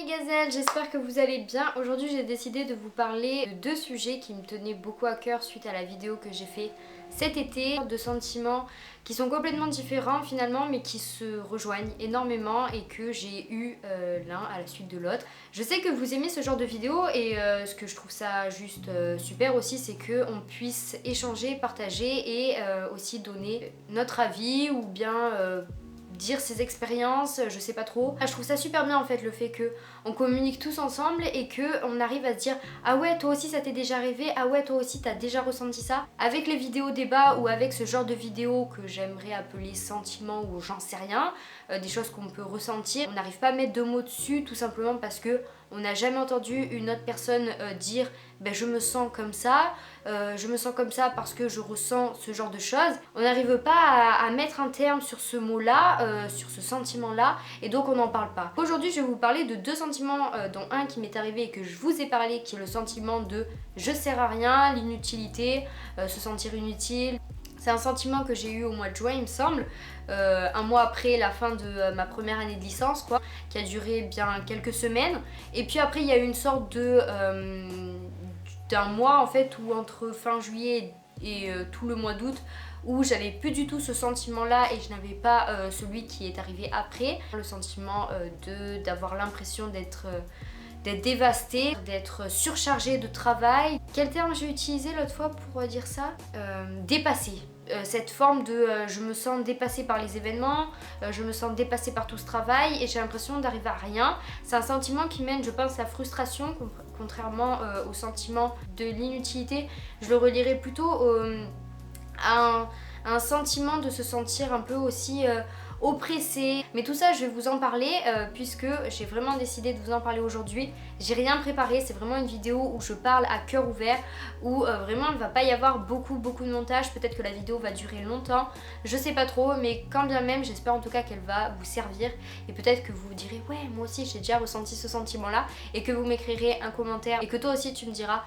mes gazelles, j'espère que vous allez bien. Aujourd'hui j'ai décidé de vous parler de deux sujets qui me tenaient beaucoup à cœur suite à la vidéo que j'ai fait cet été. De sentiments qui sont complètement différents finalement mais qui se rejoignent énormément et que j'ai eu l'un à la suite de l'autre. Je sais que vous aimez ce genre de vidéo et ce que je trouve ça juste super aussi, c'est qu'on puisse échanger, partager et aussi donner notre avis ou bien dire ses expériences, je sais pas trop. Je trouve ça super bien en fait le fait que on communique tous ensemble et que on arrive à se dire ah ouais toi aussi ça t'est déjà arrivé, ah ouais toi aussi t'as déjà ressenti ça. Avec les vidéos débat ou avec ce genre de vidéos que j'aimerais appeler sentiments ou j'en sais rien, des choses qu'on peut ressentir, on n'arrive pas à mettre de mots dessus tout simplement parce que on n'a jamais entendu une autre personne dire ben, je me sens comme ça, je me sens comme ça parce que je ressens ce genre de choses. On n'arrive pas à mettre un terme sur ce mot-là, sur ce sentiment-là, et donc on n'en parle pas. Aujourd'hui, je vais vous parler de deux sentiments, dont un qui m'est arrivé et que je vous ai parlé, qui est le sentiment de je sers à rien, l'inutilité, se sentir inutile. C'est un sentiment que j'ai eu au mois de juin, il me semble, un mois après la fin de ma première année de licence, quoi, qui a duré bien quelques semaines. Et puis après, il y a eu une sorte de d'un mois en fait où entre fin juillet et tout le mois d'août où j'avais plus du tout ce sentiment là et je n'avais pas celui qui est arrivé après, le sentiment d'avoir l'impression d'être dévastée, d'être surchargée de travail. Quel terme j'ai utilisé l'autre fois pour dire ça? Dépassée. Cette forme de je me sens dépassée par les événements, je me sens dépassée par tout ce travail et j'ai l'impression d'arriver à rien. C'est un sentiment qui mène, je pense, à la frustration, contrairement au sentiment de l'inutilité. Je le relierais plutôt à un sentiment de se sentir un peu aussi oppressé. Mais tout ça je vais vous en parler puisque j'ai vraiment décidé de vous en parler aujourd'hui. J'ai rien préparé, c'est vraiment une vidéo où je parle à cœur ouvert, où vraiment il ne va pas y avoir beaucoup de montage. Peut-être que la vidéo va durer longtemps, je sais pas trop, mais quand bien même j'espère en tout cas qu'elle va vous servir et peut-être que vous vous direz ouais moi aussi j'ai déjà ressenti ce sentiment là et que vous m'écrirez un commentaire et que toi aussi tu me diras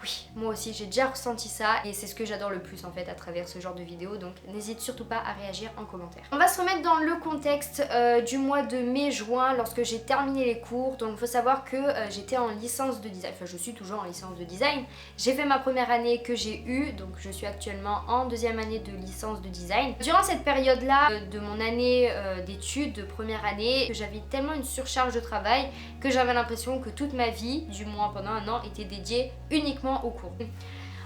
oui, moi aussi j'ai déjà ressenti ça et c'est ce que j'adore le plus en fait à travers ce genre de vidéo, donc n'hésite surtout pas à réagir en commentaire. On va se remettre dans le contexte du mois de mai-juin lorsque j'ai terminé les cours. Donc il faut savoir que j'étais en licence de design, enfin je suis toujours en licence de design. J'ai fait ma première année que j'ai eue, donc je suis actuellement en deuxième année de licence de design. Durant cette période là de mon année d'études de première année, j'avais tellement une surcharge de travail que j'avais l'impression que toute ma vie, du moins pendant un an, était dédiée uniquement au cours.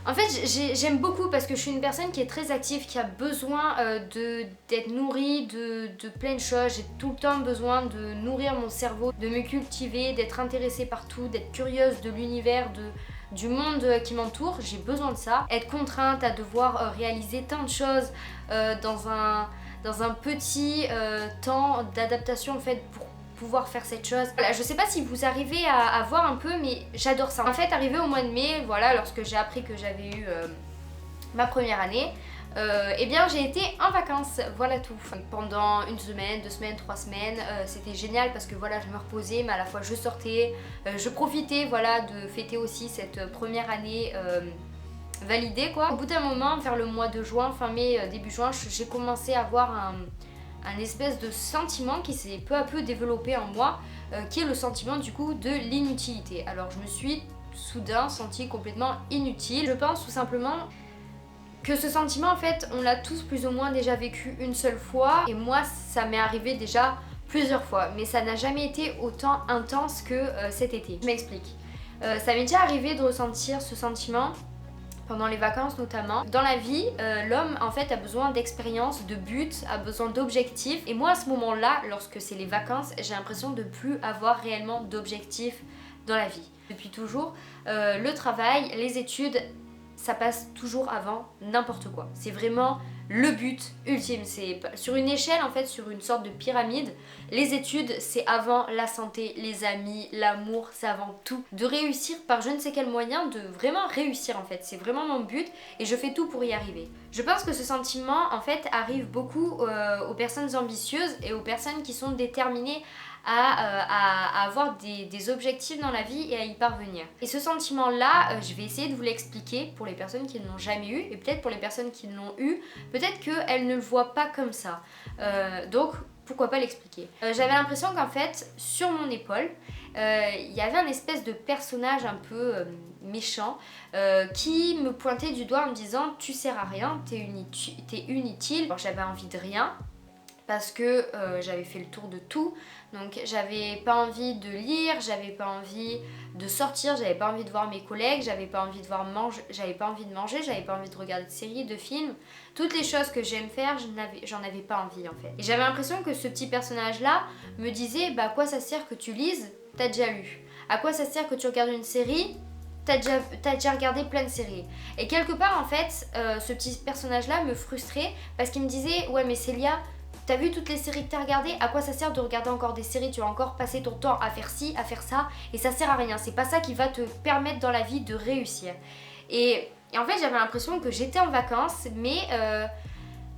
En fait j'aime beaucoup parce que je suis une personne qui est très active, qui a besoin d'être nourrie de plein de choses. J'ai tout le temps besoin de nourrir mon cerveau, de me cultiver, d'être intéressée par tout, d'être curieuse de l'univers, du monde qui m'entoure. J'ai besoin de ça. Être contrainte à devoir réaliser tant de choses dans un petit temps d'adaptation en fait pour pouvoir faire cette chose. Voilà, je sais pas si vous arrivez à voir un peu, mais j'adore ça. En fait, arrivé au mois de mai, voilà, lorsque j'ai appris que j'avais eu ma première année, eh bien j'ai été en vacances, voilà tout. Pendant une semaine, 2 semaines, 3 semaines, c'était génial parce que voilà, je me reposais, mais à la fois je sortais, je profitais, voilà, de fêter aussi cette première année validée, quoi. Au bout d'un moment, vers le mois de juin, fin mai, début juin, j'ai commencé à avoir un espèce de sentiment qui s'est peu à peu développé en moi, qui est le sentiment du coup de l'inutilité. Alors je me suis soudain sentie complètement inutile. Je pense tout simplement que ce sentiment en fait on l'a tous plus ou moins déjà vécu une seule fois et moi ça m'est arrivé déjà plusieurs fois mais ça n'a jamais été autant intense que cet été. Je m'explique. Ça m'est déjà arrivé de ressentir ce sentiment pendant les vacances notamment. Dans la vie, l'homme en fait a besoin d'expérience, de buts, a besoin d'objectifs. Et moi à ce moment-là, lorsque c'est les vacances, j'ai l'impression de plus avoir réellement d'objectifs dans la vie. Depuis toujours, le travail, les études, ça passe toujours avant n'importe quoi. C'est vraiment le but ultime. C'est sur une échelle en fait, sur une sorte de pyramide. Les études c'est avant la santé, les amis, l'amour, c'est avant tout. De réussir par je ne sais quel moyen, de vraiment réussir en fait. C'est vraiment mon but et je fais tout pour y arriver. Je pense que ce sentiment en fait arrive beaucoup aux personnes ambitieuses et aux personnes qui sont déterminées à avoir des objectifs dans la vie et à y parvenir. Et ce sentiment-là, je vais essayer de vous l'expliquer pour les personnes qui ne l'ont jamais eu et peut-être pour les personnes qui l'ont eu, peut-être qu'elles ne le voient pas comme ça. Donc pourquoi pas l'expliquer. J'avais l'impression qu'en fait, sur mon épaule, il y avait un espèce de personnage un peu méchant qui me pointait du doigt en me disant tu sers à rien, t'es inutile. Alors, j'avais envie de rien parce que j'avais fait le tour de tout, donc j'avais pas envie de lire, j'avais pas envie de sortir, j'avais pas envie de voir mes collègues, j'avais pas envie de manger, j'avais pas envie de regarder de séries, de films, toutes les choses que j'aime faire, j'en avais pas envie en fait. Et j'avais l'impression que ce petit personnage là me disait bah à quoi ça sert que tu lises, t'as déjà lu, à quoi ça sert que tu regardes une série, t'as déjà regardé plein de séries. Et quelque part en fait ce petit personnage là me frustrait parce qu'il me disait ouais mais Célia, t'as vu toutes les séries que t'as regardées, à quoi ça sert de regarder encore des séries, tu vas encore passer ton temps à faire ci, à faire ça, et ça sert à rien, c'est pas ça qui va te permettre dans la vie de réussir. Et en fait j'avais l'impression que j'étais en vacances, mais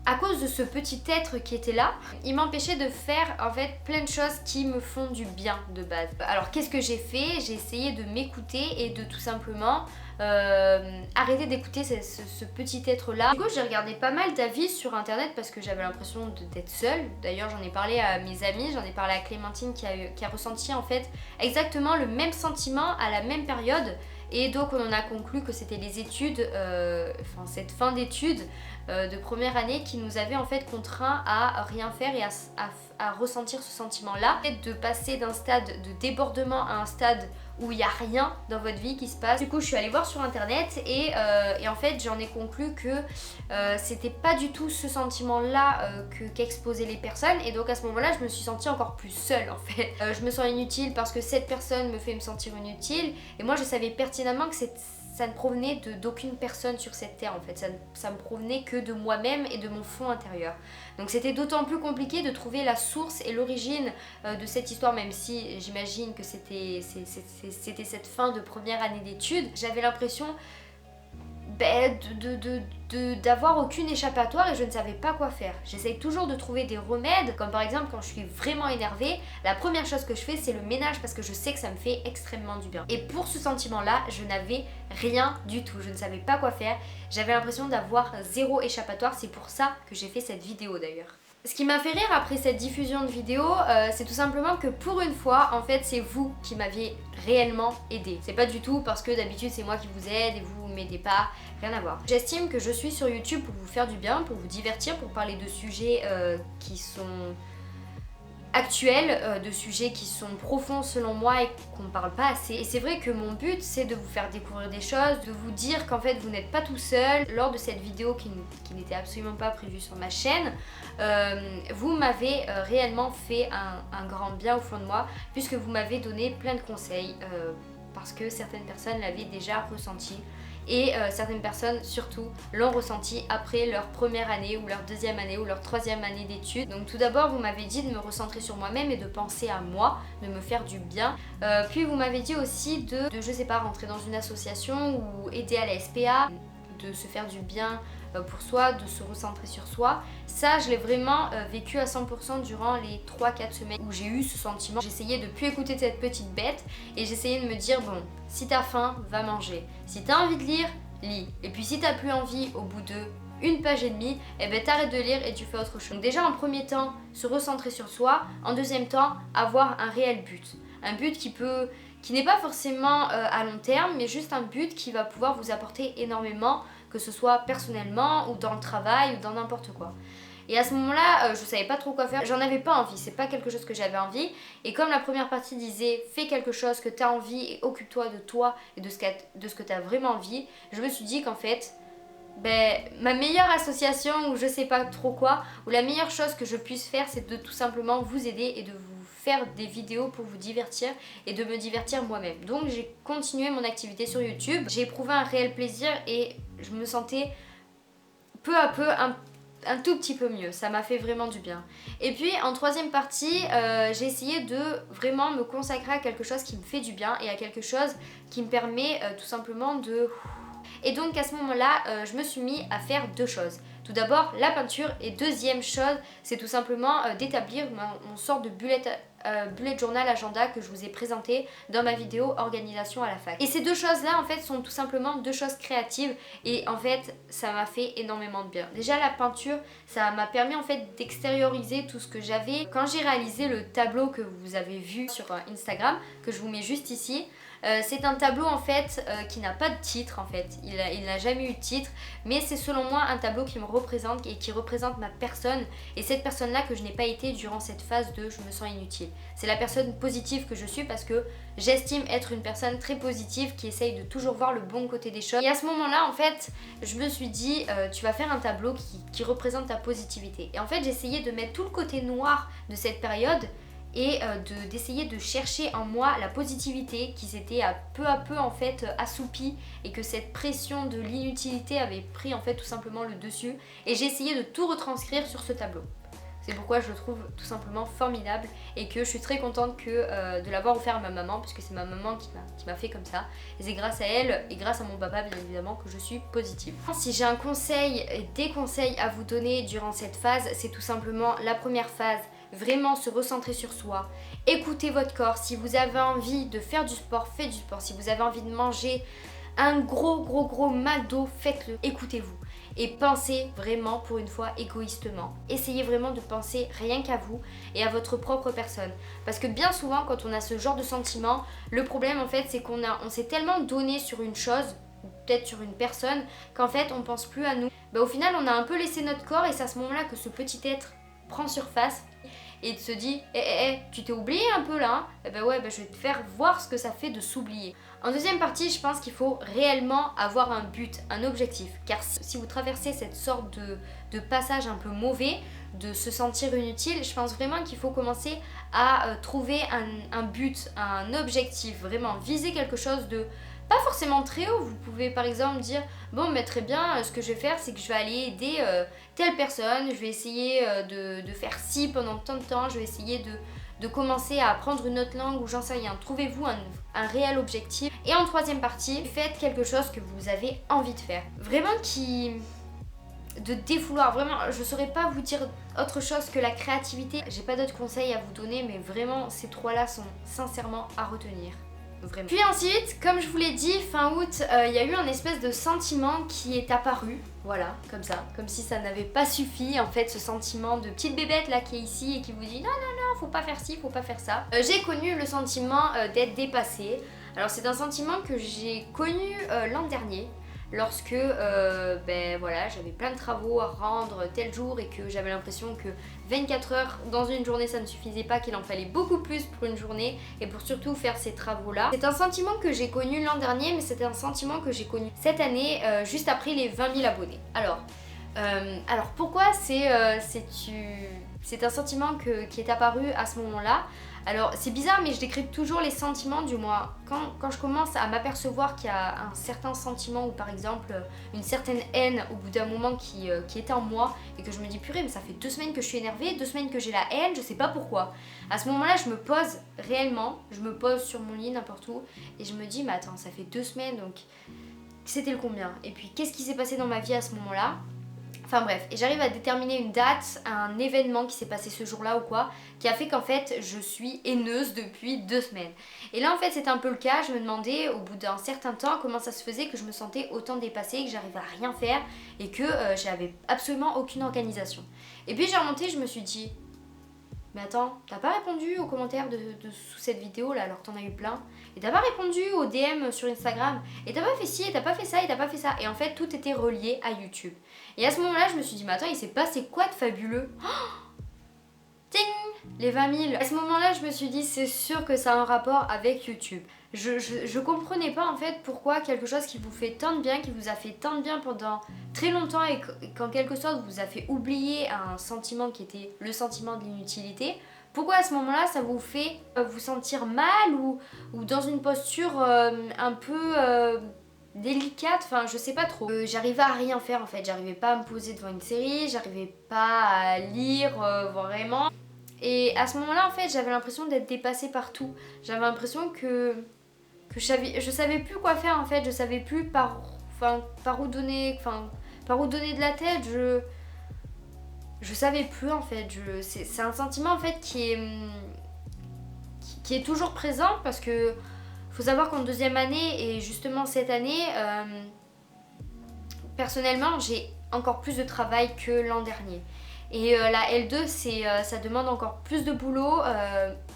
à cause de ce petit être qui était là, il m'empêchait de faire en fait plein de choses qui me font du bien de base. Alors qu'est-ce que j'ai fait? J'ai essayé de m'écouter et de tout simplement arrêter d'écouter ce petit être là. Du coup j'ai regardé pas mal d'avis sur internet parce que j'avais l'impression d'être seule. D'ailleurs j'en ai parlé à mes amis, j'en ai parlé à Clémentine qui a ressenti en fait exactement le même sentiment à la même période. Et donc on en a conclu que c'était les études, cette fin d'études de première année qui nous avait en fait contraints à rien faire et à ressentir ce sentiment-là. De passer d'un stade de débordement à un stade où il n'y a rien dans votre vie qui se passe. Du coup je suis allée voir sur internet et en fait j'en ai conclu que c'était pas du tout ce sentiment-là qu'exposaient les personnes. Et donc à ce moment-là je me suis sentie encore plus seule en fait. Je me sens inutile parce que cette personne me fait me sentir inutile. Et moi je savais pertinemment que ça ne provenait d'aucune personne sur cette terre en fait, ça ne provenait que de moi-même et de mon fond intérieur. Donc c'était d'autant plus compliqué de trouver la source et l'origine de cette histoire, même si j'imagine que c'était cette fin de première année d'études. J'avais l'impression d'avoir aucune échappatoire et je ne savais pas quoi faire. J'essaye toujours de trouver des remèdes, comme par exemple quand je suis vraiment énervée, la première chose que je fais c'est le ménage parce que je sais que ça me fait extrêmement du bien. Et pour ce sentiment-là, je n'avais rien du tout, je ne savais pas quoi faire, j'avais l'impression d'avoir zéro échappatoire, c'est pour ça que j'ai fait cette vidéo d'ailleurs. Ce qui m'a fait rire après cette diffusion de vidéo, c'est tout simplement que pour une fois, en fait, c'est vous qui m'aviez réellement aidé. C'est pas du tout parce que d'habitude c'est moi qui vous aide et vous m'aidez pas, rien à voir. J'estime que je suis sur YouTube pour vous faire du bien, pour vous divertir, pour parler de sujets qui sont actuels, de sujets qui sont profonds selon moi et qu'on ne parle pas assez. Et c'est vrai que mon but c'est de vous faire découvrir des choses, de vous dire qu'en fait vous n'êtes pas tout seul. Lors de cette vidéo qui n'était absolument pas prévue sur ma chaîne, vous m'avez réellement fait un grand bien au fond de moi puisque vous m'avez donné plein de conseils parce que certaines personnes l'avaient déjà ressenti. Et certaines personnes surtout l'ont ressenti après leur première année ou leur deuxième année ou leur troisième année d'études. Donc tout d'abord vous m'avez dit de me recentrer sur moi-même et de penser à moi, de me faire du bien. Puis vous m'avez dit aussi de je sais pas, rentrer dans une association ou aider à la SPA, de se faire du bien pour soi, de se recentrer sur soi. Ça je l'ai vraiment vécu à 100% durant les 3-4 semaines où j'ai eu ce sentiment. J'essayais de plus écouter cette petite bête et j'essayais de me dire bon, si t'as faim, va manger. Si t'as envie de lire, lis. Et puis si t'as plus envie au bout de une page et demie, eh ben t'arrêtes de lire et tu fais autre chose. Donc déjà en premier temps, se recentrer sur soi. En deuxième temps, avoir un réel but. Un but qui n'est pas forcément à long terme, mais juste un but qui va pouvoir vous apporter énormément, que ce soit personnellement ou dans le travail ou dans n'importe quoi. Et à ce moment-là, je savais pas trop quoi faire, j'en avais pas envie, c'est pas quelque chose que j'avais envie. Et comme la première partie disait fais quelque chose que t'as envie et occupe-toi de toi et de ce que t'as vraiment envie, je me suis dit qu'en fait, ma meilleure association ou je sais pas trop quoi, ou la meilleure chose que je puisse faire c'est de tout simplement vous aider et de vous faire des vidéos pour vous divertir et de me divertir moi-même. Donc j'ai continué mon activité sur YouTube, j'ai éprouvé un réel plaisir et je me sentais peu à peu un tout petit peu mieux, ça m'a fait vraiment du bien. Et puis en troisième partie, j'ai essayé de vraiment me consacrer à quelque chose qui me fait du bien et à quelque chose qui me permet tout simplement de... Et donc à ce moment-là, je me suis mis à faire deux choses. Tout d'abord la peinture et deuxième chose c'est tout simplement d'établir mon sorte de bullet bullet journal agenda que je vous ai présenté dans ma vidéo organisation à la fac. Et ces deux choses là en fait sont tout simplement deux choses créatives et en fait ça m'a fait énormément de bien. Déjà la peinture, ça m'a permis en fait d'extérioriser tout ce que j'avais. Quand j'ai réalisé le tableau que vous avez vu sur Instagram, que je vous mets juste ici, c'est un tableau en fait qui n'a pas de titre en fait, il n'a jamais eu de titre, mais c'est selon moi un tableau qui me représente et qui représente ma personne et cette personne là que je n'ai pas été durant cette phase de je me sens inutile. C'est la personne positive que je suis parce que j'estime être une personne très positive qui essaye de toujours voir le bon côté des choses. Et à ce moment là en fait je me suis dit tu vas faire un tableau qui représente ta positivité. Et en fait j'essayais de mettre tout le côté noir de cette période et d'essayer de chercher en moi la positivité qui s'était peu à peu en fait assoupie et que cette pression de l'inutilité avait pris en fait tout simplement le dessus et j'ai essayé de tout retranscrire sur ce tableau. C'est pourquoi je le trouve tout simplement formidable et que je suis très contente de l'avoir offert à ma maman puisque c'est ma maman qui m'a fait comme ça et c'est grâce à elle et grâce à mon papa bien évidemment que je suis positive. Si j'ai un conseil et des conseils à vous donner durant cette phase, c'est tout simplement la première phase, vraiment se recentrer sur soi, écoutez votre corps. Si vous avez envie de faire du sport, faites du sport. Si vous avez envie de manger un gros McDo, faites-le. Écoutez-vous et pensez vraiment pour une fois égoïstement. Essayez vraiment de penser rien qu'à vous et à votre propre personne. Parce que bien souvent quand on a ce genre de sentiment, le problème en fait c'est qu'on s'est tellement donné sur une chose, ou peut-être sur une personne, qu'en fait on pense plus à nous. Au final on a un peu laissé notre corps et c'est à ce moment là que ce petit être prend surface et se dit tu t'es oublié un peu là hein. Je vais te faire voir ce que ça fait de s'oublier. En deuxième partie, je pense qu'il faut réellement avoir un but, un objectif, car si vous traversez cette sorte de passage un peu mauvais, de se sentir inutile, je pense vraiment qu'il faut commencer à trouver un but, un objectif, vraiment viser quelque chose de pas forcément très haut. Vous pouvez par exemple dire bon mais très bien, ce que je vais faire c'est que je vais aller aider telle personne, je vais essayer de faire ci pendant tant de temps, je vais essayer de commencer à apprendre une autre langue ou j'en sais rien. Trouvez-vous un réel objectif. Et en troisième partie, faites quelque chose que vous avez envie de faire. Vraiment de défouloir, vraiment je saurais pas vous dire autre chose que la créativité. J'ai pas d'autres conseils à vous donner mais vraiment ces trois là sont sincèrement à retenir. Vraiment. Puis ensuite, comme je vous l'ai dit, fin août, il y a eu un espèce de sentiment qui est apparu, voilà, comme ça, comme si ça n'avait pas suffi, en fait, ce sentiment de petite bébête là qui est ici et qui vous dit non, faut pas faire ci, faut pas faire ça. J'ai connu le sentiment d'être dépassée. Alors c'est un sentiment que j'ai connu l'an dernier, lorsque voilà, j'avais plein de travaux à rendre tel jour et que j'avais l'impression que 24 heures dans une journée ça ne suffisait pas, qu'il en fallait beaucoup plus pour une journée et pour surtout faire ces travaux là. C'est un sentiment que j'ai connu l'an dernier mais c'est un sentiment que j'ai connu cette année juste après les 20 000 abonnés. Alors pourquoi c'est un sentiment qui est apparu à ce moment là. Alors c'est bizarre mais je décrypte toujours les sentiments, du moins quand je commence à m'apercevoir qu'il y a un certain sentiment ou par exemple une certaine haine au bout d'un moment qui est en moi et que je me dis purée mais ça fait 2 semaines que je suis énervée, 2 semaines que j'ai la haine, je sais pas pourquoi. À ce moment là je me pose réellement, je me pose sur mon lit n'importe où et je me dis mais attends ça fait 2 semaines donc c'était le combien? Et puis qu'est-ce qui s'est passé dans ma vie à ce moment là? Enfin bref, et j'arrive à déterminer une date, un événement qui s'est passé ce jour-là ou quoi, qui a fait qu'en fait je suis haineuse depuis 2 semaines. Et là en fait c'était un peu le cas, je me demandais au bout d'un certain temps comment ça se faisait que je me sentais autant dépassée, que j'arrivais à rien faire et que j'avais absolument aucune organisation. Et puis j'ai remonté, je me suis dit mais attends, t'as pas répondu aux commentaires de sous cette vidéo là alors que t'en as eu plein. Et t'as pas répondu aux DM sur Instagram. Et t'as pas fait ci, et t'as pas fait ça, et t'as pas fait ça. Et en fait tout était relié à YouTube. Et à ce moment là je me suis dit mais attends il s'est passé quoi de fabuleux? Ting, les 20 000. À ce moment là je me suis dit c'est sûr que ça a un rapport avec YouTube. Je comprenais pas en fait pourquoi quelque chose qui vous fait tant de bien, qui vous a fait tant de bien pendant très longtemps et qu'en quelque sorte vous a fait oublier un sentiment qui était le sentiment de l'inutilité, pourquoi à ce moment là ça vous fait vous sentir mal ou dans une posture un peu délicate, enfin je sais pas trop. J'arrivais à rien faire en fait, j'arrivais pas à me poser devant une série, j'arrivais pas à lire vraiment. Et à ce moment là en fait j'avais l'impression d'être dépassée par tout. J'avais l'impression que je savais plus quoi faire en fait, je savais plus par où donner de la tête, je savais plus en fait, c'est un sentiment en fait qui est toujours présent parce que faut savoir qu'en deuxième année et justement cette année, personnellement j'ai encore plus de travail que l'an dernier. Et la L2 ça demande encore plus de boulot,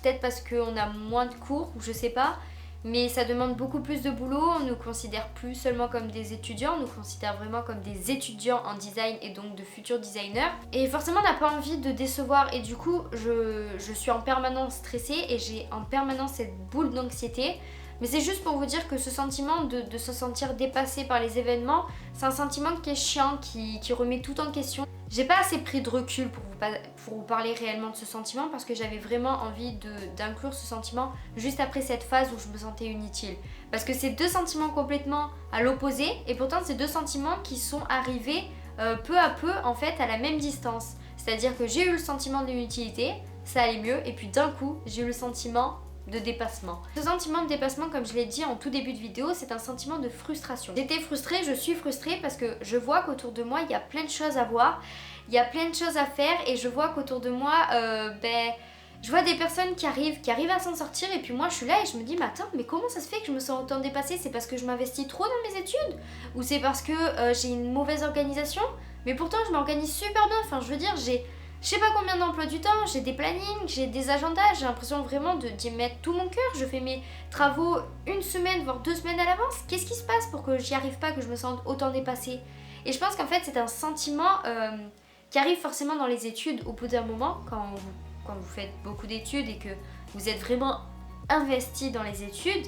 peut-être parce qu'on a moins de cours, je sais pas. Mais ça demande beaucoup plus de boulot, on ne nous considère plus seulement comme des étudiants, on nous considère vraiment comme des étudiants en design et donc de futurs designers. Et forcément on n'a pas envie de décevoir et du coup je suis en permanence stressée et j'ai en permanence cette boule d'anxiété. Mais c'est juste pour vous dire que ce sentiment de se sentir dépassé par les événements, c'est un sentiment qui est chiant, qui remet tout en question. J'ai pas assez pris de recul pour vous parler réellement de ce sentiment parce que j'avais vraiment envie d'inclure ce sentiment juste après cette phase où je me sentais inutile. Parce que c'est deux sentiments complètement à l'opposé et pourtant c'est deux sentiments qui sont arrivés peu à peu en fait à la même distance. C'est-à-dire que j'ai eu le sentiment de l'inutilité, ça allait mieux et puis d'un coup j'ai eu le sentiment de dépassement. Ce sentiment de dépassement, comme je l'ai dit en tout début de vidéo, c'est un sentiment de frustration. J'étais frustrée, je suis frustrée parce que je vois qu'autour de moi il y a plein de choses à voir, il y a plein de choses à faire et je vois qu'autour de moi, je vois des personnes qui arrivent à s'en sortir et puis moi je suis là et je me dis mais attends, mais comment ça se fait que je me sens autant dépassée? C'est parce que je m'investis trop dans mes études? Ou c'est parce que j'ai une mauvaise organisation? Mais pourtant je m'organise super bien, enfin je veux dire je sais pas combien d'emplois du temps, j'ai des plannings, j'ai des agendas, j'ai l'impression vraiment d'y mettre tout mon cœur. Je fais mes travaux une semaine, voire 2 semaines à l'avance. Qu'est-ce qui se passe pour que j'y arrive pas, que je me sente autant dépassée? Et je pense qu'en fait c'est un sentiment qui arrive forcément dans les études au bout d'un moment, quand vous faites beaucoup d'études et que vous êtes vraiment investi dans les études.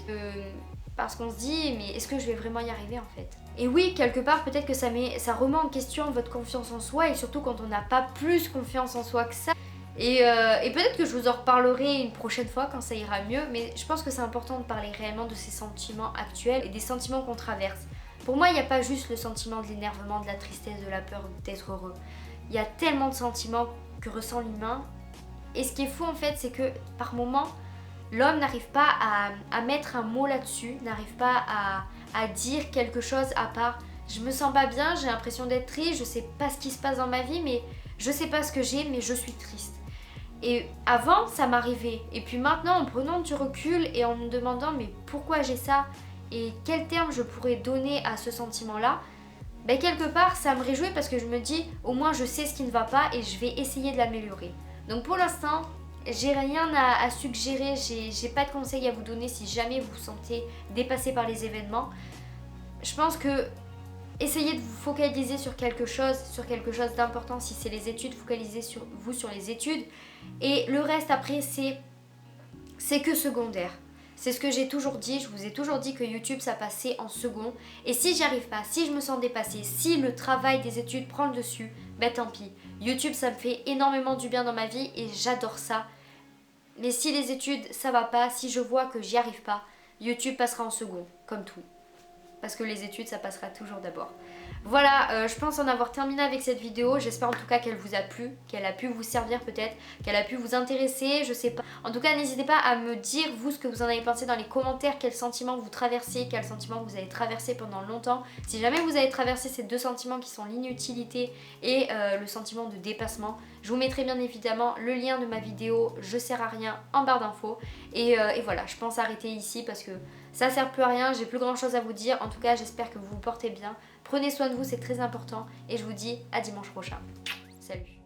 Parce qu'on se dit mais est-ce que je vais vraiment y arriver en fait? Et oui, quelque part peut-être que ça remet en question votre confiance en soi et surtout quand on n'a pas plus confiance en soi que ça. Et peut-être que je vous en reparlerai une prochaine fois quand ça ira mieux, mais je pense que c'est important de parler réellement de ces sentiments actuels et des sentiments qu'on traverse. Pour moi, il n'y a pas juste le sentiment de l'énervement, de la tristesse, de la peur d'être heureux. Il y a tellement de sentiments que ressent l'humain. Et ce qui est fou en fait, c'est que par moments, l'homme n'arrive pas à mettre un mot là-dessus, n'arrive pas à dire quelque chose à part je me sens pas bien, j'ai l'impression d'être triste, je sais pas ce qui se passe dans ma vie, mais je sais pas ce que j'ai, mais je suis triste. Et avant, ça m'arrivait. Et puis maintenant, en prenant du recul et en me demandant mais pourquoi j'ai ça et quel terme je pourrais donner à ce sentiment-là, ben quelque part, ça me réjouit parce que je me dis au moins je sais ce qui ne va pas et je vais essayer de l'améliorer. Donc pour l'instant, j'ai rien à suggérer, j'ai pas de conseils à vous donner si jamais vous vous sentez dépassé par les événements. Je pense que essayez de vous focaliser sur quelque chose d'important. Si c'est les études, focalisez sur les études. Et le reste après, c'est que secondaire. C'est ce que j'ai toujours dit, je vous ai toujours dit que YouTube ça passait en second. Et si j'y arrive pas, si je me sens dépassée, si le travail des études prend le dessus, ben tant pis. YouTube ça me fait énormément du bien dans ma vie et j'adore ça. Mais si les études ça va pas, si je vois que j'y arrive pas, YouTube passera en second, comme tout. Parce que les études ça passera toujours d'abord. Voilà, je pense en avoir terminé avec cette vidéo. J'espère en tout cas qu'elle vous a plu, qu'elle a pu vous servir peut-être, qu'elle a pu vous intéresser, je sais pas. En tout cas, n'hésitez pas à me dire vous ce que vous en avez pensé dans les commentaires, quels sentiments vous traversez, quels sentiments vous avez traversé pendant longtemps. Si jamais vous avez traversé ces deux sentiments qui sont l'inutilité et le sentiment de dépassement, je vous mettrai bien évidemment le lien de ma vidéo Je sers à rien en barre d'infos. Et voilà, je pense arrêter ici parce que ça sert plus à rien, j'ai plus grand chose à vous dire. En tout cas, j'espère que vous vous portez bien. Prenez soin de vous, c'est très important. Et je vous dis à dimanche prochain. Salut!